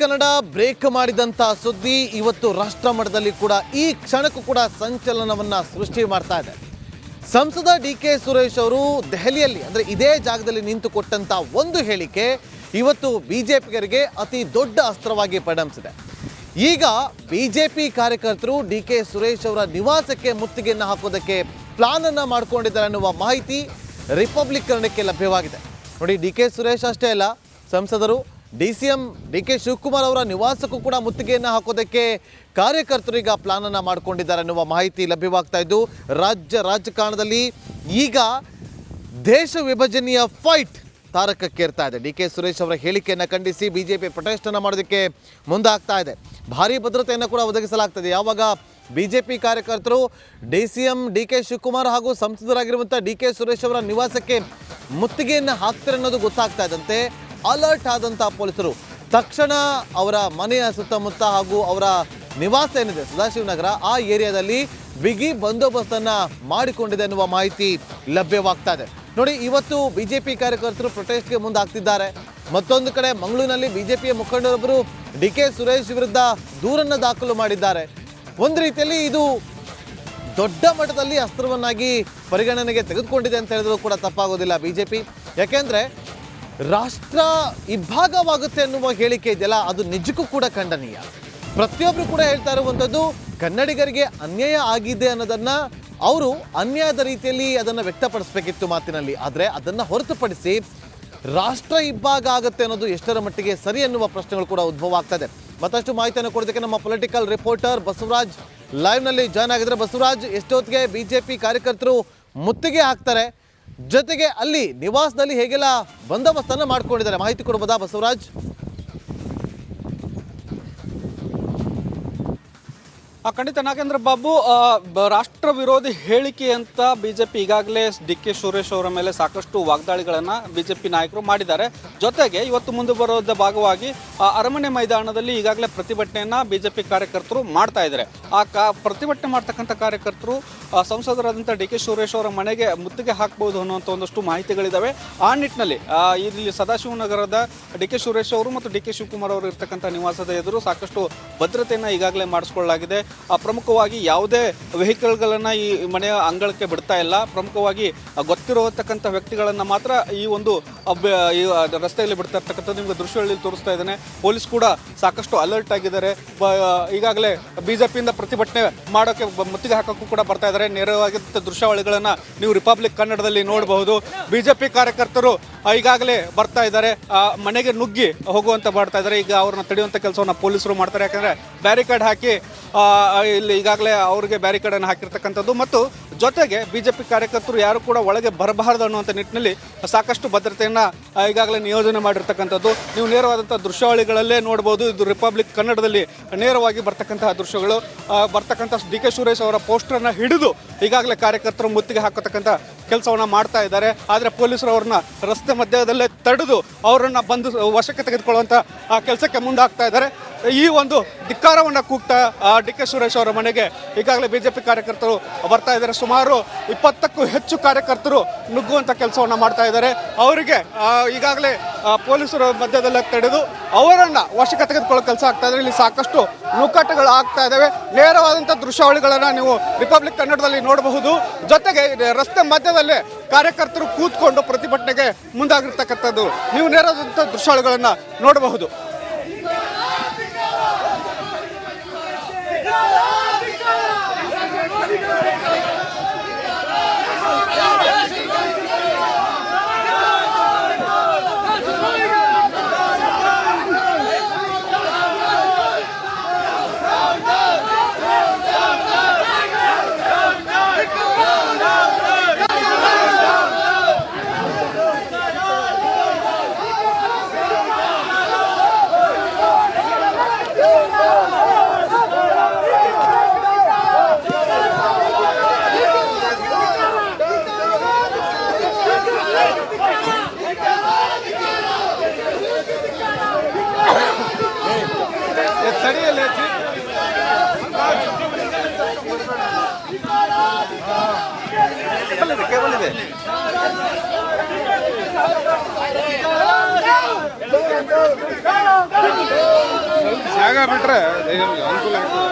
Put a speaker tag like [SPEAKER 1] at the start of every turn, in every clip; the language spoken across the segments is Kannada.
[SPEAKER 1] ಕನ್ನಡ ಬ್ರೇಕ್ ಮಾಡಿದಂಥ ಸುದ್ದಿ ಇವತ್ತು ರಾಷ್ಟ್ರ ಮಟ್ಟದಲ್ಲಿ ಕೂಡ ಈ ಕ್ಷಣಕ್ಕೂ ಕೂಡ ಸಂಚಲನವನ್ನ ಸೃಷ್ಟಿ ಮಾಡ್ತಾ ಇದೆ. ಸಂಸದ ಡಿ.ಕೆ. ಸುರೇಶ್ ಅವರು ದೆಹಲಿಯಲ್ಲಿ ಅಂದರೆ ಇದೇ ಜಾಗದಲ್ಲಿ ನಿಂತು ಕೊಟ್ಟಂತ ಒಂದು ಹೇಳಿಕೆ ಇವತ್ತು ಬಿಜೆಪಿಗರಿಗೆ ಅತಿ ದೊಡ್ಡ ಅಸ್ತ್ರವಾಗಿ ಪರಿಣಮಿಸಿದೆ. ಈಗ ಬಿಜೆಪಿ ಕಾರ್ಯಕರ್ತರು ಡಿ.ಕೆ. ಸುರೇಶ್ ಅವರ ನಿವಾಸಕ್ಕೆ ಮುತ್ತಿಗೆಯನ್ನು ಹಾಕೋದಕ್ಕೆ ಪ್ಲಾನ್ ಅನ್ನ ಮಾಡ್ಕೊಂಡಿದ್ದಾರೆ ಅನ್ನುವ ಮಾಹಿತಿ ರಿಪಬ್ಲಿಕ್ ಕನ್ನಡಕ್ಕೆ ಲಭ್ಯವಾಗಿದೆ. ನೋಡಿ, ಡಿ.ಕೆ. ಸುರೇಶ್ ಅಷ್ಟೇ ಅಲ್ಲ, ಸಂಸದರು ಡಿ.ಸಿ.ಎಂ ಡಿ.ಕೆ. ಶಿವಕುಮಾರ್ ಅವರ ನಿವಾಸಕ್ಕೂ ಕೂಡ ಮುತ್ತಿಗೆಯನ್ನು ಹಾಕೋದಕ್ಕೆ ಕಾರ್ಯಕರ್ತರು ಈಗ ಪ್ಲಾನ್ ಅನ್ನ ಮಾಡ್ಕೊಂಡಿದ್ದಾರೆ ಅನ್ನುವ ಮಾಹಿತಿ ಲಭ್ಯವಾಗ್ತಾ ಇದ್ದು, ರಾಜಕಾರಣದಲ್ಲಿ ಈಗ ದೇಶ ವಿಭಜನೆಯ ಫೈಟ್ ತಾರಕಕ್ಕೇರ್ತಾ ಇದೆ. ಡಿ.ಕೆ. ಸುರೇಶ್ ಅವರ ಹೇಳಿಕೆಯನ್ನು ಖಂಡಿಸಿ ಬಿಜೆಪಿ ಪ್ರೊಟೆಸ್ಟ್ ಅನ್ನು ಮಾಡೋದಕ್ಕೆ ಮುಂದಾಗ್ತಾ ಇದೆ. ಭಾರೀ ಭದ್ರತೆಯನ್ನು ಕೂಡ ಒದಗಿಸಲಾಗ್ತದೆ. ಯಾವಾಗ ಬಿಜೆಪಿ ಕಾರ್ಯಕರ್ತರು ಡಿ.ಸಿ.ಎಂ ಡಿ.ಕೆ. ಶಿವಕುಮಾರ್ ಹಾಗೂ ಸಂಸದರಾಗಿರುವಂಥ ಡಿ.ಕೆ. ಸುರೇಶ್ ಅವರ ನಿವಾಸಕ್ಕೆ ಮುತ್ತಿಗೆಯನ್ನು ಹಾಕ್ತಾರೆ ಅನ್ನೋದು ಗೊತ್ತಾಗ್ತಾ ಇದ್ದಂತೆ ಅಲರ್ಟ್ ಆದಂಥ ಪೊಲೀಸರು ತಕ್ಷಣ ಅವರ ಮನೆಯ ಸುತ್ತಮುತ್ತ ಹಾಗೂ ಅವರ ನಿವಾಸ ಏನಿದೆ ಸದಾಶಿವನಗರ ಆ ಏರಿಯಾದಲ್ಲಿ ಬಿಗಿ ಬಂದೋಬಸ್ತನ್ನು ಮಾಡಿಕೊಂಡಿದೆ ಎನ್ನುವ ಮಾಹಿತಿ ಲಭ್ಯವಾಗ್ತಾ ಇದೆ. ನೋಡಿ, ಇವತ್ತು ಬಿಜೆಪಿ ಕಾರ್ಯಕರ್ತರು ಪ್ರೊಟೆಸ್ಟ್ಗೆ ಮುಂದಾಗ್ತಿದ್ದಾರೆ. ಮತ್ತೊಂದು ಕಡೆ ಮಂಗಳೂರಿನಲ್ಲಿ ಬಿಜೆಪಿಯ ಮುಖಂಡರೊಬ್ಬರು ಡಿ.ಕೆ. ಸುರೇಶ್ ವಿರುದ್ಧ ದೂರನ್ನು ದಾಖಲು ಮಾಡಿದ್ದಾರೆ. ಒಂದು ರೀತಿಯಲ್ಲಿ ಇದು ದೊಡ್ಡ ಮಟ್ಟದಲ್ಲಿ ಅಸ್ತ್ರವನ್ನಾಗಿ ಪರಿಗಣನೆಗೆ ತೆಗೆದುಕೊಂಡಿದೆ ಅಂತ ಹೇಳಿದ್ರು ಕೂಡ ತಪ್ಪಾಗೋದಿಲ್ಲ ಬಿಜೆಪಿ. ಯಾಕೆಂದ್ರೆ ರಾಷ್ಟ್ರ ಇಬ್ಬಾಗವಾಗುತ್ತೆ ಅನ್ನುವ ಹೇಳಿಕೆ ಇದೆಯಲ್ಲ, ಅದು ನಿಜಕ್ಕೂ ಕೂಡ ಖಂಡನೀಯ. ಪ್ರತಿಯೊಬ್ಬರು ಕೂಡ ಹೇಳ್ತಾ ಇರುವಂಥದ್ದು ಕನ್ನಡಿಗರಿಗೆ ಅನ್ಯಾಯ ಆಗಿದೆ ಅನ್ನೋದನ್ನ ಅವರು ಅನ್ಯಾಯದ ರೀತಿಯಲ್ಲಿ ಅದನ್ನು ವ್ಯಕ್ತಪಡಿಸಬೇಕಿತ್ತು ಮಾತಿನಲ್ಲಿ. ಆದರೆ ಅದನ್ನು ಹೊರತುಪಡಿಸಿ ರಾಷ್ಟ್ರ ಇಬ್ಬಾಗ ಆಗುತ್ತೆ ಅನ್ನೋದು ಎಷ್ಟರ ಮಟ್ಟಿಗೆ ಸರಿ ಎನ್ನುವ ಪ್ರಶ್ನೆಗಳು ಕೂಡ ಉದ್ಭವ ಆಗ್ತದೆ. ಮತ್ತಷ್ಟು ಮಾಹಿತಿಯನ್ನು ಕೊಡೋದಕ್ಕೆ ನಮ್ಮ ಪೊಲಿಟಿಕಲ್ ರಿಪೋರ್ಟರ್ ಬಸವರಾಜ್ ಲೈವ್ನಲ್ಲಿ ಜಾಯ್ನ್ ಆಗಿದ್ರೆ. ಬಸವರಾಜ್, ಎಷ್ಟೊತ್ತಿಗೆ ಬಿಜೆಪಿ ಕಾರ್ಯಕರ್ತರು ಮುತ್ತಿಗೆ ಹಾಕ್ತಾರೆ, ಜೊತೆಗೆ ಅಲ್ಲಿ ನಿವಾಸದಲ್ಲಿ ಹೇಗೆಲ್ಲ ಬಂದೋಬಸ್ತನ್ನು ಮಾಡ್ಕೊಂಡಿದ್ದಾರೆ, ಮಾಹಿತಿ ಕೊಡಬಹುದಾ ಬಸವರಾಜ್?
[SPEAKER 2] ಖಂಡಿತ ನಾಗೇಂದ್ರ ಬಾಬು, ರಾಷ್ಟ್ರ ವಿರೋಧಿ ಹೇಳಿಕೆ ಅಂತ ಬಿಜೆಪಿ ಈಗಾಗಲೇ ಡಿ.ಕೆ. ಸುರೇಶ್ ಅವರ ಮೇಲೆ ಸಾಕಷ್ಟು ವಾಗ್ದಾಳಿಗಳನ್ನು ಬಿಜೆಪಿ ನಾಯಕರು ಮಾಡಿದ್ದಾರೆ. ಜೊತೆಗೆ ಇವತ್ತು ಮುಂದೆ ಬರೋದ ಭಾಗವಾಗಿ ಅರಮನೆ ಮೈದಾನದಲ್ಲಿ ಈಗಾಗಲೇ ಪ್ರತಿಭಟನೆಯನ್ನು ಬಿಜೆಪಿ ಕಾರ್ಯಕರ್ತರು ಮಾಡ್ತಾ ಇದ್ದಾರೆ. ಪ್ರತಿಭಟನೆ ಮಾಡ್ತಕ್ಕಂಥ ಕಾರ್ಯಕರ್ತರು ಸಂಸದರಾದಂಥ ಡಿ.ಕೆ. ಸುರೇಶ್ ಅವರ ಮನೆಗೆ ಮುತ್ತಿಗೆ ಹಾಕ್ಬೋದು ಅನ್ನುವಂಥ ಒಂದಷ್ಟು ಮಾಹಿತಿಗಳಿದ್ದಾವೆ. ಆ ನಿಟ್ಟಿನಲ್ಲಿ ಇಲ್ಲಿ ಸದಾಶಿವನಗರದ ಡಿ.ಕೆ. ಸುರೇಶ್ ಅವರು ಮತ್ತು ಡಿ.ಕೆ. ಶಿವಕುಮಾರ್ ಅವರು ಇರ್ತಕ್ಕಂಥ ನಿವಾಸದ ಎದುರು ಸಾಕಷ್ಟು ಭದ್ರತೆಯನ್ನು ಈಗಾಗಲೇ ಮಾಡಿಸ್ಕೊಳ್ಳಲಾಗಿದೆ. ಪ್ರಮುಖವಾಗಿ ಯಾವುದೇ ವೆಹಿಕಲ್ಗಳನ್ನು ಈ ಮನೆಯ ಅಂಗಳಕ್ಕೆ ಬಿಡ್ತಾ ಇಲ್ಲ. ಪ್ರಮುಖವಾಗಿ ಗೊತ್ತಿರತಕ್ಕಂಥ ವ್ಯಕ್ತಿಗಳನ್ನು ಮಾತ್ರ ಈ ಒಂದು ರಸ್ತೆಯಲ್ಲಿ ಬಿಡ್ತಾ ಇರ್ತಕ್ಕಂಥದ್ದು ನಿಮಗೆ ದೃಶ್ಯಗಳಲ್ಲಿ ತೋರಿಸ್ತಾ ಇದ್ದೇನೆ. ಪೊಲೀಸ್ ಕೂಡ ಸಾಕಷ್ಟು ಅಲರ್ಟ್ ಆಗಿದ್ದಾರೆ. ಈಗಾಗಲೇ ಬಿಜೆಪಿಯಿಂದ ಪ್ರತಿಭಟನೆ ಮಾಡೋಕ್ಕೆ ಮುತ್ತಿಗೆ ಹಾಕೋಕ್ಕೂ ಕೂಡ ಬರ್ತಾ ಇದ್ದಾರೆ. ನೇರವಾಗಿದ್ದ ದೃಶ್ಯಾವಳಿಗಳನ್ನು ನೀವು ರಿಪಬ್ಲಿಕ್ ಕನ್ನಡದಲ್ಲಿ ನೋಡಬಹುದು. ಬಿಜೆಪಿ ಕಾರ್ಯಕರ್ತರು ಈಗಾಗಲೇ ಬರ್ತಾ ಇದ್ದಾರೆ, ಮನೆಗೆ ನುಗ್ಗಿ ಹೋಗುವಂತ ಮಾಡ್ತಾ ಇದ್ದಾರೆ. ಈಗ ಅವ್ರನ್ನ ತಡೆಯುವಂಥ ಕೆಲಸವನ್ನು ಪೊಲೀಸರು ಮಾಡ್ತಾರೆ. ಯಾಕಂದರೆ ಬ್ಯಾರಿಕೇಡ್ ಹಾಕಿ ಇಲ್ಲಿ ಈಗಾಗಲೇ ಅವರಿಗೆ ಬ್ಯಾರಿಕೇಡ್ ಅನ್ನು ಹಾಕಿರ್ತಕ್ಕಂಥದ್ದು ಮತ್ತು ಜೊತೆಗೆ ಬಿಜೆಪಿ ಕಾರ್ಯಕರ್ತರು ಯಾರು ಕೂಡ ಒಳಗೆ ಬರಬಾರದು ಅನ್ನುವಂಥ ನಿಟ್ಟಿನಲ್ಲಿ ಸಾಕಷ್ಟು ಭದ್ರತೆಯನ್ನು ಈಗಾಗಲೇ ನಿಯೋಜನೆ ಮಾಡಿರ್ತಕ್ಕಂಥದ್ದು ನೀವು ನೇರವಾದಂಥ ದೃಶ್ಯಾವಳಿಗಳಲ್ಲೇ ನೋಡ್ಬೋದು. ಇದು ರಿಪಬ್ಲಿಕ್ ಕನ್ನಡದಲ್ಲಿ ನೇರವಾಗಿ ಬರ್ತಕ್ಕಂತಹ ದೃಶ್ಯಗಳು. ಬರ್ತಕ್ಕಂಥ ಡಿ.ಕೆ. ಸುರೇಶ್ ಅವರ ಪೋಸ್ಟರ್ನ ಹಿಡಿದು ಈಗಾಗಲೇ ಕಾರ್ಯಕರ್ತರು ಮುತ್ತಿಗೆ ಹಾಕತಕ್ಕಂಥ ಕೆಲಸವನ್ನು ಮಾಡ್ತಾ ಇದ್ದಾರೆ. ಆದರೆ ಪೊಲೀಸರು ಅವ್ರನ್ನ ರಸ್ತೆ ಮಧ್ಯದಲ್ಲೇ ತಡೆದು ಅವರನ್ನು ಬಂದು ವಶಕ್ಕೆ ತೆಗೆದುಕೊಳ್ಳುವಂಥ ಕೆಲಸಕ್ಕೆ ಮುಂದಾಗ್ತಾ ಇದ್ದಾರೆ. ಈ ಒಂದು ಧಿಕ್ಕಾರವನ್ನು ಕೂಗ್ತಾ ಡಿ.ಕೆ. ಸುರೇಶ್ ಅವರ ಮನೆಗೆ ಈಗಾಗಲೇ ಬಿಜೆಪಿ ಕಾರ್ಯಕರ್ತರು ಬರ್ತಾ ಇದ್ದಾರೆ. ಸುಮಾರು 20ಕ್ಕೂ ಹೆಚ್ಚು ಕಾರ್ಯಕರ್ತರು ನುಗ್ಗುವಂಥ ಕೆಲಸವನ್ನು ಮಾಡ್ತಾ ಇದ್ದಾರೆ. ಅವರಿಗೆ ಈಗಾಗಲೇ ಪೊಲೀಸರು ಮಧ್ಯದಲ್ಲೇ ತಡೆದು ಅವರನ್ನು ವಶಕ್ಕೆ ತೆಗೆದುಕೊಳ್ಳೋ ಕೆಲಸ ಆಗ್ತಾ ಇದ್ದಾರೆ. ಇಲ್ಲಿ ಸಾಕಷ್ಟು ನುಗ್ಗಾಟಗಳು ಆಗ್ತಾ ಇದ್ದಾವೆ. ನೇರವಾದಂಥ ದೃಶ್ಯಾವಳಿಗಳನ್ನು ನೀವು ರಿಪಬ್ಲಿಕ್ ಕನ್ನಡದಲ್ಲಿ ನೋಡಬಹುದು. ಜೊತೆಗೆ ರಸ್ತೆ ಮಧ್ಯದಲ್ಲೇ ಕಾರ್ಯಕರ್ತರು ಕೂತ್ಕೊಂಡು ಪ್ರತಿಭಟನೆಗೆ ಮುಂದಾಗಿರ್ತಕ್ಕಂಥದ್ದು ನೀವು ನೇರವಾದಂಥ ದೃಶ್ಯಾವಳಿಗಳನ್ನು ನೋಡಬಹುದು. ಕೇಬಲ್ ಇದೆ.
[SPEAKER 3] ಜಾಗ ಬಿಟ್ರೆ ಅನುಕೂಲ ಆಗುತ್ತೆ.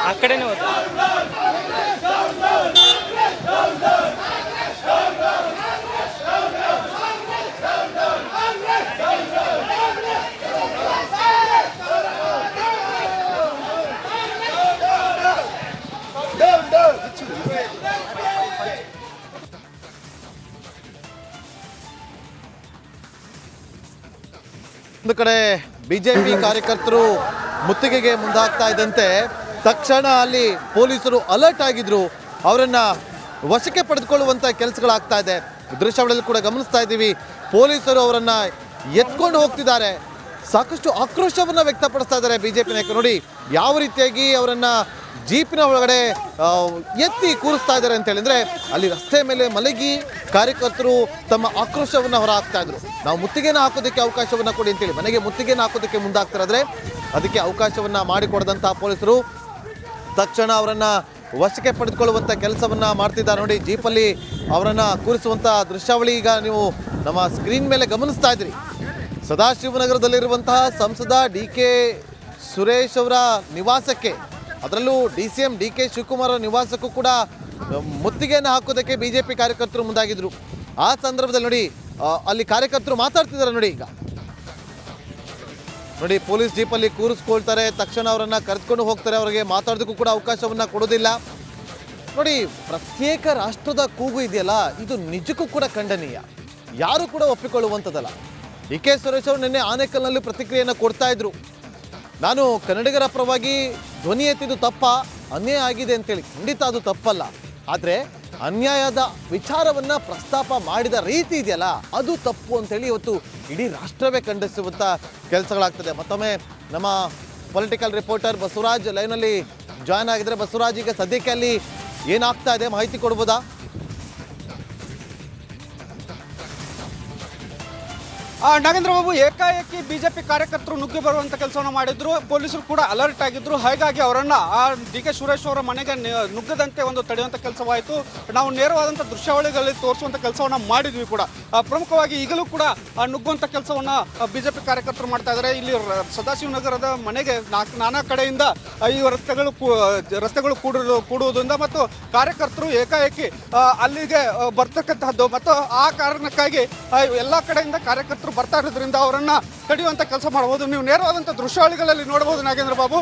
[SPEAKER 4] ಆ ಕಡೆನೇ ಹೋದ.
[SPEAKER 1] ಒಂದು ಕಡೆ ಬಿಜೆಪಿ ಕಾರ್ಯಕರ್ತರು ಮುತ್ತಿಗೆಗೆ ಮುಂದಾಗ್ತಾ ಇದ್ದಂತೆ ತಕ್ಷಣ ಅಲ್ಲಿ ಪೊಲೀಸರು ಅಲರ್ಟ್ ಆಗಿದ್ರು, ಅವರನ್ನ ವಶಕ್ಕೆ ಪಡೆದುಕೊಳ್ಳುವಂತ ಕೆಲಸಗಳಾಗ್ತಾ ಇದೆ. ದೃಶ್ಯಾವಳಿಯಲ್ಲಿ ಕೂಡ ಗಮನಿಸ್ತಾ ಇದ್ದೀವಿ, ಪೊಲೀಸರು ಅವರನ್ನ ಎತ್ಕೊಂಡು ಹೋಗ್ತಿದ್ದಾರೆ. ಸಾಕಷ್ಟು ಆಕ್ರೋಶವನ್ನ ವ್ಯಕ್ತಪಡಿಸ್ತಾ ಇದ್ದಾರೆ ಬಿಜೆಪಿ ನಾಯಕರು. ನೋಡಿ ಯಾವ ರೀತಿಯಾಗಿ ಅವರನ್ನ ಜೀಪಿನ ಒಳಗಡೆ ಎತ್ತಿ ಕೂರಿಸ್ತಾ ಇದ್ದಾರೆ ಅಂತ ಹೇಳಿದ್ರೆ, ಅಲ್ಲಿ ರಸ್ತೆ ಮೇಲೆ ಮಲಗಿ ಕಾರ್ಯಕರ್ತರು ತಮ್ಮ ಆಕ್ರೋಶವನ್ನ ಹೊರ ಹಾಕ್ತಾ ಇದ್ರು. ನಾವು ಮುತ್ತಿಗೆನ ಹಾಕೋದಕ್ಕೆ ಅವಕಾಶವನ್ನ ಕೊಡಿ ಅಂತೇಳಿ ಮನೆಗೆ ಮುತ್ತಿಗೆನ ಹಾಕೋದಕ್ಕೆ ಮುಂದಾಗ್ತಿರೋದ್ರೆ ಅದಕ್ಕೆ ಅವಕಾಶವನ್ನ ಮಾಡಿಕೊಡದಂತಹ ಪೊಲೀಸರು ತಕ್ಷಣ ಅವರನ್ನ ವಶಕ್ಕೆ ಪಡೆದುಕೊಳ್ಳುವಂಥ ಕೆಲಸವನ್ನ ಮಾಡ್ತಿದ್ದಾರೆ. ನೋಡಿ ಜೀಪಲ್ಲಿ ಅವರನ್ನ ಕೂರಿಸುವಂಥ ದೃಶ್ಯಾವಳಿ ಈಗ ನೀವು ನಮ್ಮ ಸ್ಕ್ರೀನ್ ಮೇಲೆ ಗಮನಿಸ್ತಾ ಇದ್ರಿ. ಸದಾಶಿವನಗರದಲ್ಲಿರುವಂತಹ ಸಂಸದ DK ಸುರೇಶ್ ಅವರ ನಿವಾಸಕ್ಕೆ, ಅದರಲ್ಲೂ DCM DK ಶಿವಕುಮಾರ್ ಅವರ ನಿವಾಸಕ್ಕೂ ಕೂಡ ಮುತ್ತಿಗೆಯನ್ನು ಹಾಕೋದಕ್ಕೆ ಬಿಜೆಪಿ ಕಾರ್ಯಕರ್ತರು ಮುಂದಾಗಿದ್ರು. ಆ ಸಂದರ್ಭದಲ್ಲಿ ನೋಡಿ ಅಲ್ಲಿ ಕಾರ್ಯಕರ್ತರು ಮಾತಾಡ್ತಿದ್ದಾರೆ. ನೋಡಿ ಈಗ ನೋಡಿ ಪೊಲೀಸ್ ಜೀಪಲ್ಲಿ ಕೂರಿಸ್ಕೊಳ್ತಾರೆ, ತಕ್ಷಣ ಅವರನ್ನ ಕರೆದುಕೊಂಡು ಹೋಗ್ತಾರೆ, ಅವರಿಗೆ ಮಾತಾಡೋದಕ್ಕೂ ಕೂಡ ಅವಕಾಶವನ್ನ ಕೊಡೋದಿಲ್ಲ. ನೋಡಿ ಪ್ರತ್ಯೇಕ ರಾಷ್ಟ್ರದ ಕೂಗು ಇದೆಯಲ್ಲ, ಇದು ನಿಜಕ್ಕೂ ಕೂಡ ಖಂಡನೀಯ, ಯಾರು ಕೂಡ ಒಪ್ಪಿಕೊಳ್ಳುವಂಥದ್ದಲ್ಲ. DK ಸುರೇಶ್ ಅವರು ನಿನ್ನೆ ಆನೇಕಲ್ನಲ್ಲಿ ಪ್ರತಿಕ್ರಿಯೆಯನ್ನು ಕೊಡ್ತಾ ಇದ್ರು. ನಾನು ಕನ್ನಡಿಗರ ಪರವಾಗಿ ಧ್ವನಿ ಎತ್ತಿದ್ದು ತಪ್ಪ, ಅನ್ಯಾಯ ಆಗಿದೆ ಅಂತೇಳಿ. ಖಂಡಿತ ಅದು ತಪ್ಪಲ್ಲ, ಆದರೆ ಅನ್ಯಾಯದ ವಿಚಾರವನ್ನು ಪ್ರಸ್ತಾಪ ಮಾಡಿದ ರೀತಿ ಇದೆಯಲ್ಲ ಅದು ತಪ್ಪು ಅಂತೇಳಿ ಇವತ್ತು ಇಡೀ ರಾಷ್ಟ್ರವೇ ಖಂಡಿಸುವಂಥ ಕೆಲಸಗಳಾಗ್ತದೆ. ಮತ್ತೊಮ್ಮೆ ನಮ್ಮ ಪೊಲಿಟಿಕಲ್ ರಿಪೋರ್ಟರ್ ಬಸವರಾಜ್ ಲೈವ್ನಲ್ಲಿ ಜಾಯ್ನ್ ಆಗಿದ್ದಾರೆ. ಬಸವರಾಜ್, ಈಗ ಸದ್ಯಕ್ಕೆ ಅಲ್ಲಿ ಏನಾಗ್ತಾ ಇದೆ ಮಾಹಿತಿ ಕೊಡ್ಬೋದಾ?
[SPEAKER 2] ನಾಗೇಂದ್ರ ಬಾಬು, ಏಕಾಏಕಿ ಬಿಜೆಪಿ ಕಾರ್ಯಕರ್ತರು ನುಗ್ಗಿ ಬರುವಂತ ಕೆಲಸವನ್ನು ಮಾಡಿದ್ರು, ಪೊಲೀಸರು ಕೂಡ ಅಲರ್ಟ್ ಆಗಿದ್ರು. ಹಾಗಾಗಿ ಅವರನ್ನ DK ಸುರೇಶ್ ಅವರ ಮನೆಗೆ ನುಗ್ಗದಂತೆ ಒಂದು ತಡೆಯುವಂತ ಕೆಲಸವಾಯಿತು. ನಾವು ನೇರವಾದಂಥ ದೃಶ್ಯಾವಳಿಗಳಲ್ಲಿ ತೋರಿಸುವಂತ ಕೆಲಸವನ್ನ ಮಾಡಿದ್ವಿ ಕೂಡ. ಪ್ರಮುಖವಾಗಿ ಈಗಲೂ ಕೂಡ ನುಗ್ಗುವಂತ ಕೆಲಸವನ್ನ ಬಿಜೆಪಿ ಕಾರ್ಯಕರ್ತರು ಮಾಡ್ತಾ ಇದ್ದಾರೆ. ಇಲ್ಲಿ ಸದಾಶಿವನಗರದ ಮನೆಗೆ ನಾನಾ ಕಡೆಯಿಂದ ಈ ರಸ್ತೆಗಳು ಕೂಡುವುದರಿಂದ ಮತ್ತು ಕಾರ್ಯಕರ್ತರು ಏಕಾಏಕಿ ಅಲ್ಲಿಗೆ ಬರ್ತಕ್ಕಂತಹದ್ದು ಮತ್ತು ಆ ಕಾರಣಕ್ಕಾಗಿ ಎಲ್ಲ ಕಡೆಯಿಂದ ಕಾರ್ಯಕರ್ತರು ಬರ್ತಾ ಇರೋದ್ರಿಂದ ಅವರನ್ನ ತಡೆಯುವಂತ ಕೆಲಸ ಮಾಡಬಹುದು. ನೀವು ನೇರವಾದಂಥ ದೃಶ್ಯಾವಳಿಗಳಲ್ಲಿ ನೋಡಬಹುದು ನಾಗೇಂದ್ರ ಬಾಬು.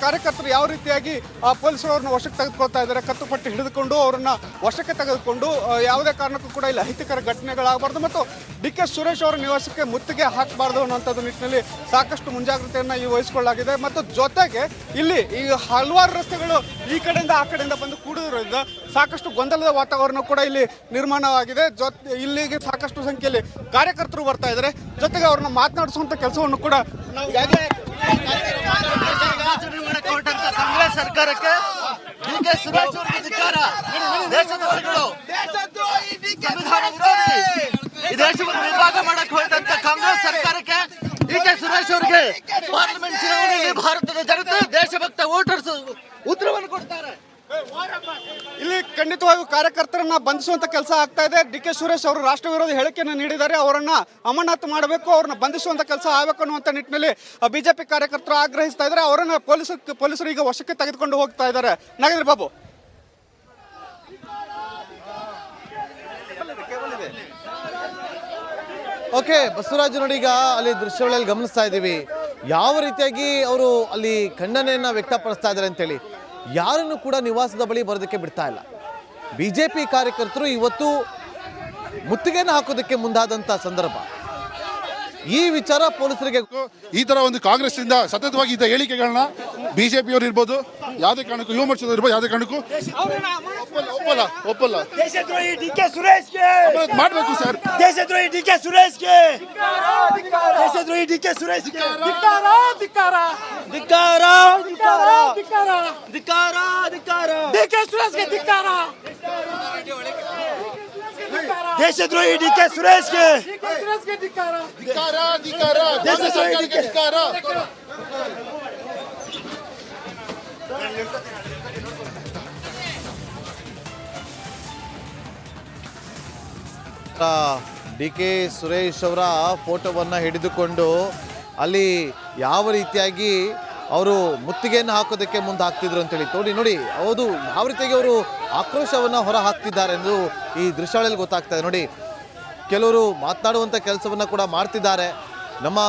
[SPEAKER 2] ಕಾರ್ಯಕರ್ತರು ಯಾವ ರೀತಿಯಾಗಿ ಪೊಲೀಸರು ಅವ್ರನ್ನ ವಶಕ್ಕೆ ತೆಗೆದುಕೊಳ್ತಾ ಇದ್ದಾರೆ, ಕತ್ತುಪಟ್ಟಿ ಹಿಡಿದುಕೊಂಡು ಅವರನ್ನ ವಶಕ್ಕೆ ತೆಗೆದುಕೊಂಡು ಯಾವುದೇ ಕಾರಣಕ್ಕೂ ಕೂಡ ಇಲ್ಲಿ ಅಹಿತಕರ ಘಟನೆಗಳಾಗಬಾರ್ದು ಮತ್ತು DK ಸುರೇಶ್ ಅವರ ನಿವಾಸಕ್ಕೆ ಮುತ್ತಿಗೆ ಹಾಕಬಾರ್ದು ಅನ್ನೋಂಥದ್ದು ನಿಟ್ಟಿನಲ್ಲಿ ಸಾಕಷ್ಟು ಮುಂಜಾಗ್ರತೆಯನ್ನು ವಹಿಸಿಕೊಳ್ಳಲಾಗಿದೆ. ಮತ್ತು ಜೊತೆಗೆ ಇಲ್ಲಿ ಈ ಹಲವಾರು ರಸ್ತೆಗಳು ಈ ಕಡೆಯಿಂದ ಆ ಕಡೆಯಿಂದ ಬಂದು ಕೂಡುವುದರಿಂದ ಸಾಕಷ್ಟು ಗೊಂದಲದ ವಾತಾವರಣ ಕೂಡ ಇಲ್ಲಿ ನಿರ್ಮಾಣವಾಗಿದೆ. ಇಲ್ಲಿಗೆ ಸಾಕಷ್ಟು ಸಂಖ್ಯೆಯಲ್ಲಿ ಕಾರ್ಯಕರ್ತರು ಬರ್ತಾ ಇದ್ದಾರೆ. ಜೊತೆಗೆ ಅವ್ರನ್ನ ಮಾತನಾಡಿಸುವಂತ ಕೆಲಸವನ್ನು ಕೂಡ
[SPEAKER 5] ಕಾಂಗ್ರೆಸ್ ಸರ್ಕಾರಕ್ಕೆ DK ಸುರೇಶ್ ಅವರಿಗೆ ಧಿಕ್ಕಾರ. ದೇಶದ್ರೋಹಿಗಳು, ಸಂವಿಧಾನ ವಿರೋಧಿ, ಈ ದೇಶವನ್ನು ವಿಭಾಗ ಮಾಡಕ್ಕೆ ಹೋದಂತ ಕಾಂಗ್ರೆಸ್ ಸರ್ಕಾರಕ್ಕೆ DK ಸುರೇಶ್ ಅವರಿಗೆ ಪಾರ್ಲಿಮೆಂಟ್ ಚುನಾವಣೆಯಲ್ಲಿ ಭಾರತದ ಜನತೆ ದೇಶಭಕ್ತ ವೋಟರ್ಸ್ ಉತ್ತರವನ್ನು ಕೊಡ್ತಾರೆ.
[SPEAKER 2] ಇಲ್ಲಿ ಖಂಡಿತವಾಗಿಯೂ ಕಾರ್ಯಕರ್ತರನ್ನ ಬಂಧಿಸುವಂತ ಕೆಲಸ ಆಗ್ತಾ ಇದೆ. DK ಸುರೇಶ್ ಅವರು ರಾಷ್ಟ್ರ ವಿರೋಧಿ ಹೇಳಿಕೆಯನ್ನು ನೀಡಿದ್ದಾರೆ. ಅವರನ್ನ ಅಮಾನತು ಮಾಡಬೇಕು, ಅವ್ರನ್ನ ಬಂಧಿಸುವಂತ ಕೆಲಸ ಆಗಬೇಕು ಅನ್ನುವಂತ ನಿಟ್ಟಿನಲ್ಲಿ ಬಿಜೆಪಿ ಕಾರ್ಯಕರ್ತರು ಆಗ್ರಹಿಸ್ತಾ ಇದ್ದಾರೆ. ಅವರನ್ನ ಪೊಲೀಸರು ಈಗ ವಶಕ್ಕೆ ತೆಗೆದುಕೊಂಡು ಹೋಗ್ತಾ ಇದ್ದಾರೆ. ನಾಗೇಂದ್ರ ಬಾಬು,
[SPEAKER 1] ಓಕೆ ಬಸವರಾಜ್, ನೋಡಿ ಈಗ ಅಲ್ಲಿ ದೃಶ್ಯಾವಳಿಯಲ್ಲಿ ಗಮನಿಸ್ತಾ ಇದ್ದೀವಿ ಯಾವ ರೀತಿಯಾಗಿ ಅವರು ಅಲ್ಲಿ ಖಂಡನೆಯನ್ನ ವ್ಯಕ್ತಪಡಿಸ್ತಾ ಇದ್ದಾರೆ ಅಂತೇಳಿ. ಯಾರನ್ನು ಕೂಡ ನಿವಾಸದ ಬಳಿ ಬರೋದಕ್ಕೆ ಬಿಡ್ತಾ ಇಲ್ಲ. ಬಿಜೆಪಿ ಕಾರ್ಯಕರ್ತರು ಇವತ್ತು ಮುತ್ತಿಗೆಯನ್ನು ಹಾಕೋದಕ್ಕೆ ಮುಂದಾದಂಥ ಸಂದರ್ಭ. ಈ ವಿಚಾರ ಪೊಲೀಸರಿಗೆ
[SPEAKER 3] ಈ ತರ ಒಂದು ಕಾಂಗ್ರೆಸ್ ಇಂದ ಸತತವಾಗಿ ಇದ್ದ ಹೇಳಿಕೆಗಳನ್ನ ಬಿಜೆಪಿಯವರು ಇರ್ಬೋದು, ಯಾವುದೇ ಕಾರಣಕ್ಕೂ ಯುವ ಮೋರ್ಚಾದವರು ಇರ್ಬೋದು, ಯಾವುದೇ ಕಾರಣಕ್ಕೂ ಒಪ್ಪಲ್ಲ.
[SPEAKER 6] ದೇಶದ್ರೋಹಿ DK ಸುರೇಶ್ಗೆ
[SPEAKER 3] ಮಾಡಬೇಕು ಸರ್.
[SPEAKER 6] ದೇಶದ್ರೋಹಿ DK ಸುರೇಶ್ಗೆ ದೇಶದ್ರೋಹಿ DK ಸುರೇಶ್ಗೆ ಧಿಕ್ಕಾರ ಧಿಕ್ಕಾರ ಧಿಕ್ಕಾರ ಧಿಕ್ಕಾರ ಧಿಕ್ಕಾರ ಧಿಕ್ಕಾರ DK ಸುರೇಶ್ಗೆ ಧಿಕ್ಕಾರ. ದೇಶದ್ರೋಹಿ DK ಸುರೇಶ್ಗೆ ಧಿಕ್ಕಾರ
[SPEAKER 3] ಧಿಕ್ಕಾರ ಧಿಕ್ಕಾರ ದೇಶದ್ರೋಹಿ DK ಧಿಕ್ಕಾರ.
[SPEAKER 1] DK ಸುರೇಶ್ ಅವರ ಫೋಟೋವನ್ನು ಹಿಡಿದುಕೊಂಡು ಅಲ್ಲಿ ಯಾವ ರೀತಿಯಾಗಿ ಅವರು ಮುತ್ತಿಗೆಯನ್ನು ಹಾಕೋದಕ್ಕೆ ಮುಂದೆ ಹಾಕ್ತಿದ್ರು ಅಂತೇಳಿ ನೋಡಿ ಹೌದು, ಯಾವ ರೀತಿಯಾಗಿ ಅವರು ಆಕ್ರೋಶವನ್ನು ಹೊರ ಹಾಕ್ತಿದ್ದಾರೆ ಎಂದು ಈ ದೃಶ್ಯಾವಳಿಯಲ್ಲಿ ಗೊತ್ತಾಗ್ತದೆ. ನೋಡಿ, ಕೆಲವರು ಮಾತನಾಡುವಂಥ ಕೆಲಸವನ್ನು ಕೂಡ ಮಾಡ್ತಿದ್ದಾರೆ. ನಮ್ಮ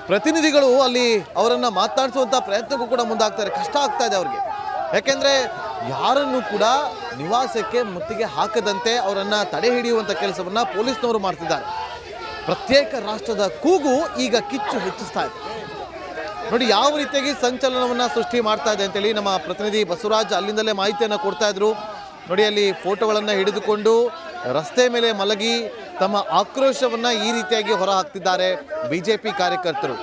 [SPEAKER 1] ಪ್ರತಿನಿಧಿಗಳು ಅಲ್ಲಿ ಅವರನ್ನು ಮಾತನಾಡಿಸುವಂಥ ಪ್ರಯತ್ನಕ್ಕೂ ಕೂಡ ಮುಂದಾಗ್ತಾರೆ. ಕಷ್ಟ ಆಗ್ತಾ ಇದೆ ಅವ್ರಿಗೆ, ಯಾಕೆಂದರೆ ಯಾರನ್ನು ಕೂಡ ನಿವಾಸಕ್ಕೆ ಮುತ್ತಿಗೆ ಹಾಕದಂತೆ ಅವರನ್ನು ತಡೆ ಹಿಡಿಯುವಂಥ ಕೆಲಸವನ್ನು ಪೊಲೀಸ್ನವರು ಮಾಡ್ತಿದ್ದಾರೆ. ಪ್ರತ್ಯೇಕ ರಾಷ್ಟ್ರದ ಕೂಗು ಈಗ ಕಿಚ್ಚು ಹೆಚ್ಚಿಸ್ತಾ ಇದೆ. ನೋಡಿ ಯಾವ ರೀತಿಯಾಗಿ ಸಂಚಲನವನ್ನು ಸೃಷ್ಟಿ ಮಾಡ್ತಾ ಇದೆ ಅಂತೇಳಿ ನಮ್ಮ ಪ್ರತಿನಿಧಿ ಬಸವರಾಜ್ ಅಲ್ಲಿಂದಲೇ ಮಾಹಿತಿಯನ್ನು ಕೊಡ್ತಾ ಇದ್ರು. ನೋಡಿ, ಅಲ್ಲಿ ಫೋಟೋಗಳನ್ನು ಹಿಡಿದುಕೊಂಡು ರಸ್ತೆ ಮೇಲೆ ಮಲಗಿ ತಮ್ಮ ಆಕ್ರೋಶವನ್ನು ಈ ರೀತಿಯಾಗಿ ಹೊರ ಹಾಕ್ತಿದ್ದಾರೆ BJP ಕಾರ್ಯಕರ್ತರು.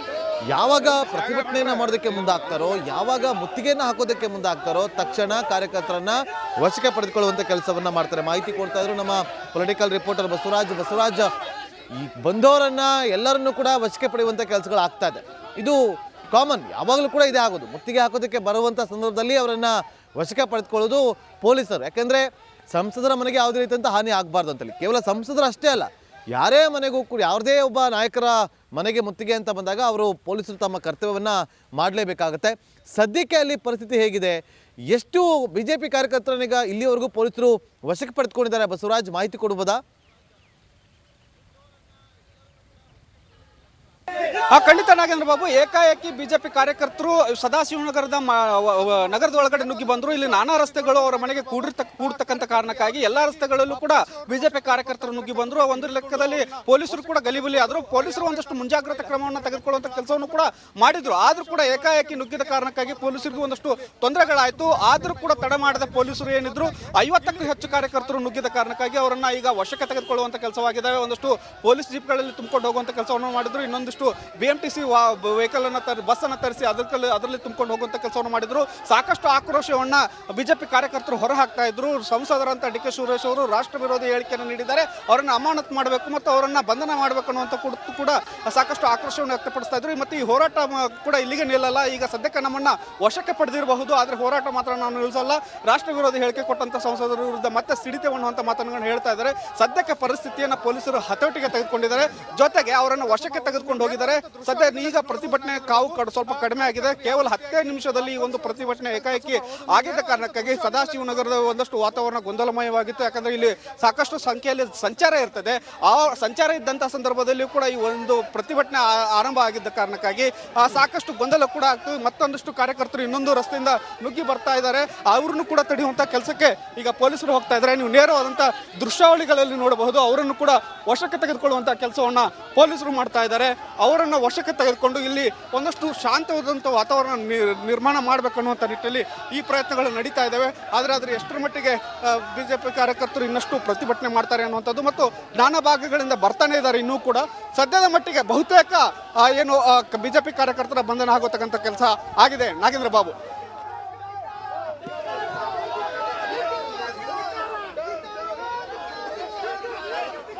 [SPEAKER 1] ಯಾವಾಗ ಪ್ರತಿಭಟನೆಯನ್ನು ಮಾಡೋದಕ್ಕೆ ಮುಂದಾಗ್ತಾರೋ, ಯಾವಾಗ ಮುತ್ತಿಗೆಯನ್ನು ಹಾಕೋದಕ್ಕೆ ಮುಂದಾಗ್ತಾರೋ ತಕ್ಷಣ ಕಾರ್ಯಕರ್ತರನ್ನ ವಶಕ್ಕೆ ಪಡೆದುಕೊಳ್ಳುವಂಥ ಕೆಲಸವನ್ನು ಮಾಡ್ತಾರೆ. ಮಾಹಿತಿ ಕೊಡ್ತಾ ಇದ್ರು ನಮ್ಮ ಪೊಲಿಟಿಕಲ್ ರಿಪೋರ್ಟರ್ ಬಸವರಾಜ್ ಈ ಬಂದವರನ್ನ ಎಲ್ಲರನ್ನೂ ಕೂಡ ವಶಕ್ಕೆ ಪಡೆಯುವಂಥ ಕೆಲಸಗಳು ಆಗ್ತಾ ಇದೆ. ಇದು ಕಾಮನ್, ಯಾವಾಗಲೂ ಕೂಡ ಇದೇ ಆಗೋದು. ಮುತ್ತಿಗೆ ಹಾಕೋದಕ್ಕೆ ಬರುವಂಥ ಸಂದರ್ಭದಲ್ಲಿ ಅವರನ್ನು ವಶಕ್ಕೆ ಪಡೆದುಕೊಳ್ಳೋದು ಪೊಲೀಸರು. ಯಾಕೆಂದರೆ ಸಂಸದರ ಮನೆಗೆ ಯಾವುದೇ ರೀತಿಯಂಥ ಹಾನಿ ಆಗಬಾರ್ದು ಅಂತೇಳಿ. ಕೇವಲ ಸಂಸದರು ಅಷ್ಟೇ ಅಲ್ಲ, ಯಾರೇ ಮನೆಗೂ ಕೂಡ ಯಾವುದೇ ಒಬ್ಬ ನಾಯಕರ ಮನೆಗೆ ಮುತ್ತಿಗೆ ಅಂತ ಬಂದಾಗ ಅವರು ಪೊಲೀಸರು ತಮ್ಮ ಕರ್ತವ್ಯವನ್ನು ಮಾಡಲೇಬೇಕಾಗತ್ತೆ. ಸದ್ಯಕ್ಕೆ ಅಲ್ಲಿ ಪರಿಸ್ಥಿತಿ ಹೇಗಿದೆ, ಎಷ್ಟು BJP ಕಾರ್ಯಕರ್ತರನ್ನೀಗ ಇಲ್ಲಿವರೆಗೂ ಪೊಲೀಸರು ವಶಕ್ಕೆ ಪಡೆದುಕೊಂಡಿದ್ದಾರೆ, ಬಸವರಾಜ್ ಮಾಹಿತಿ ಕೊಡ್ಬೋದಾ?
[SPEAKER 2] ಖಂಡಿತ ನಾಗೇಂದ್ರ ಬಾಬು, ಏಕಾಏಕಿ BJP ಕಾರ್ಯಕರ್ತರು ಸದಾಶಿವನಗರದ ನಗರದ ಒಳಗಡೆ ನುಗ್ಗಿ ಬಂದರು. ಇಲ್ಲಿ ನಾನಾ ರಸ್ತೆಗಳು ಅವರ ಮನೆಗೆ ಕೂಡ್ತಕ್ಕಂಥ ಕಾರಣಕ್ಕಾಗಿ ಎಲ್ಲ ರಸ್ತೆಗಳಲ್ಲೂ ಕೂಡ BJP ಕಾರ್ಯಕರ್ತರು ನುಗ್ಗಿ ಬಂದರು. ಒಂದು ಲೆಕ್ಕದಲ್ಲಿ ಪೊಲೀಸರು ಕೂಡ ಗಲಿಬಿಲಿ ಆದರು. ಪೊಲೀಸರು ಒಂದಷ್ಟು ಮುಂಜಾಗ್ರತಾ ಕ್ರಮವನ್ನು ತೆಗೆದುಕೊಳ್ಳುವಂಥ ಕೆಲಸವನ್ನು ಕೂಡ ಮಾಡಿದ್ರು. ಆದರೂ ಕೂಡ ಏಕಾಏಕಿ ನುಗ್ಗಿದ ಕಾರಣಕ್ಕಾಗಿ ಪೊಲೀಸರಿಗೂ ಒಂದಷ್ಟು ತೊಂದರೆಗಳಾಯಿತು. ಆದರೂ ಕೂಡ ತಡ ಮಾಡದ ಪೊಲೀಸರು ಏನಿದ್ರು 50ಕ್ಕೂ ಹೆಚ್ಚು ಕಾರ್ಯಕರ್ತರು ನುಗ್ಗಿದ ಕಾರಣಕ್ಕಾಗಿ ಅವರನ್ನ ಈಗ ವಶಕ್ಕೆ ತೆಗೆದುಕೊಳ್ಳುವಂಥ ಕೆಲಸವಾಗಿದೆ. ಒಂದಷ್ಟು ಪೊಲೀಸ್ ಜೀಪ್ಗಳಲ್ಲಿ ತುಂಬಿಕೊಂಡು ಹೋಗುವಂಥ ಕೆಲಸವನ್ನು ಮಾಡಿದ್ರು. ಇನ್ನೊಂದಿಷ್ಟು BMTC ವೆಹಿಕಲ್ ಅನ್ನು ಬಸ್ ಅನ್ನು ತರಿಸಿ ಅದರಲ್ಲಿ ತುಂಬಿಕೊಂಡು ಹೋಗುವಂತ ಕೆಲಸವನ್ನು ಮಾಡಿದ್ರು. ಸಾಕಷ್ಟು ಆಕ್ರೋಶವನ್ನ BJP ಕಾರ್ಯಕರ್ತರು ಹೊರ ಹಾಕ್ತಾ ಇದ್ರು. ಸಂಸದರಂತ DK ಸುರೇಶ್ ಅವರು ರಾಷ್ಟ್ರ ವಿರೋಧಿ ಹೇಳಿಕೆಯನ್ನು ನೀಡಿದ್ದಾರೆ. ಅವರನ್ನ ಅಮಾನತು ಮಾಡಬೇಕು ಮತ್ತು ಅವರನ್ನ ಬಂಧನ ಮಾಡಬೇಕು ಅನ್ನುವಂಥ ಕೂಡ ಸಾಕಷ್ಟು ಆಕ್ರೋಶವನ್ನು ವ್ಯಕ್ತಪಡಿಸ್ತಾ ಇದ್ರು. ಮತ್ತು ಈ ಹೋರಾಟ ಕೂಡ ಇಲ್ಲಿಗೆ ನಿಲ್ಲಲ್ಲ. ಈಗ ಸದ್ಯಕ್ಕೆ ನಮ್ಮನ್ನ ವಶಕ್ಕೆ ಪಡೆದಿರಬಹುದು, ಆದರೆ ಹೋರಾಟ ಮಾತ್ರ ನಾವು ನಿಲ್ಲಿಸಲ್ಲ. ರಾಷ್ಟ್ರ ವಿರೋಧಿ ಹೇಳಿಕೆ ಕೊಟ್ಟಂತ ಸಂಸದರ ವಿರುದ್ಧ ಮತ್ತೆ ಸಿಡಿತವನ್ನುವಂತ ಮಾತನ್ನು ಹೇಳ್ತಾ ಇದ್ದಾರೆ. ಸದ್ಯಕ್ಕೆ ಪರಿಸ್ಥಿತಿಯನ್ನು ಪೊಲೀಸರು ಹತೋಟಿಗೆ ತೆಗೆದುಕೊಂಡಿದ್ದಾರೆ. ಜೊತೆಗೆ ಅವರನ್ನು ವಶಕ್ಕೆ ತೆಗೆದುಕೊಂಡು ಹೋಗಿದ್ದಾರೆ. ಸದ್ಯ ಈಗ ಪ್ರತಿಭಟನೆ ಕಾವು ಸ್ವಲ್ಪ ಕಡಿಮೆ ಆಗಿದೆ. ಕೇವಲ 10 ನಿಮಿಷದಲ್ಲಿ ಈ ಒಂದು ಪ್ರತಿಭಟನೆ ಏಕಾಏಕಿ ಆಗಿದ್ದ ಕಾರಣಕ್ಕಾಗಿ ಸದಾಶಿವನಗರದ ಒಂದಷ್ಟು ವಾತಾವರಣ ಗೊಂದಲಮಯವಾಗಿತ್ತು. ಯಾಕಂದ್ರೆ ಇಲ್ಲಿ ಸಾಕಷ್ಟು ಸಂಖ್ಯೆಯಲ್ಲಿ ಸಂಚಾರ ಇರ್ತದೆ. ಆ ಸಂಚಾರ ಇದ್ದಂತಹ ಸಂದರ್ಭದಲ್ಲಿ ಕೂಡ ಈ ಒಂದು ಪ್ರತಿಭಟನೆ ಆರಂಭ ಆಗಿದ್ದ ಕಾರಣಕ್ಕಾಗಿ ಸಾಕಷ್ಟು ಗೊಂದಲ ಕೂಡ ಆಗ್ತದೆ. ಮತ್ತೊಂದಷ್ಟು ಕಾರ್ಯಕರ್ತರು ಇನ್ನೊಂದು ರಸ್ತೆಯಿಂದ ನುಗ್ಗಿ ಬರ್ತಾ ಇದ್ದಾರೆ. ಅವ್ರನ್ನು ಕೂಡ ತಡೆಯುವಂತ ಕೆಲಸಕ್ಕೆ ಈಗ ಪೊಲೀಸರು ಹೋಗ್ತಾ ಇದ್ದಾರೆ. ನೀವು ನೇರವಾದಂತ ದೃಶ್ಯಾವಳಿಗಳಲ್ಲಿ ನೋಡಬಹುದು. ಅವರನ್ನು ಕೂಡ ವಶಕ್ಕೆ ತೆಗೆದುಕೊಳ್ಳುವಂತ ಕೆಲಸವನ್ನ ಪೊಲೀಸರು ಮಾಡ್ತಾ ಇದ್ದಾರೆ. ಅವರನ್ನು ವಶಕ್ಕೆ ತೆಗೆದುಕೊಂಡು ಇಲ್ಲಿ ಒಂದಷ್ಟು ಶಾಂತವಾದಂಥ ವಾತಾವರಣ ನಿರ್ಮಾಣ ಮಾಡಬೇಕನ್ನುವಂಥ ನಿಟ್ಟಿನಲ್ಲಿ ಈ ಪ್ರಯತ್ನಗಳು ನಡೀತಾ ಇದ್ದಾವೆ. ಆದರೆ ಎಷ್ಟರ ಮಟ್ಟಿಗೆ BJP ಕಾರ್ಯಕರ್ತರು ಇನ್ನಷ್ಟು ಪ್ರತಿಭಟನೆ ಮಾಡ್ತಾರೆ ಅನ್ನುವಂಥದ್ದು ಮತ್ತು ನಾನಾ ಭಾಗಗಳಿಂದ ಬರ್ತಾನೆ ಇದ್ದಾರೆ. ಇನ್ನೂ ಕೂಡ ಸದ್ಯದ ಮಟ್ಟಿಗೆ ಬಹುತೇಕ ಏನು BJP ಕಾರ್ಯಕರ್ತರ ಬಂಧನ ಆಗೋತಕ್ಕಂಥ ಕೆಲಸ ಆಗಿದೆ. ನಾಗೇಂದ್ರ ಬಾಬು.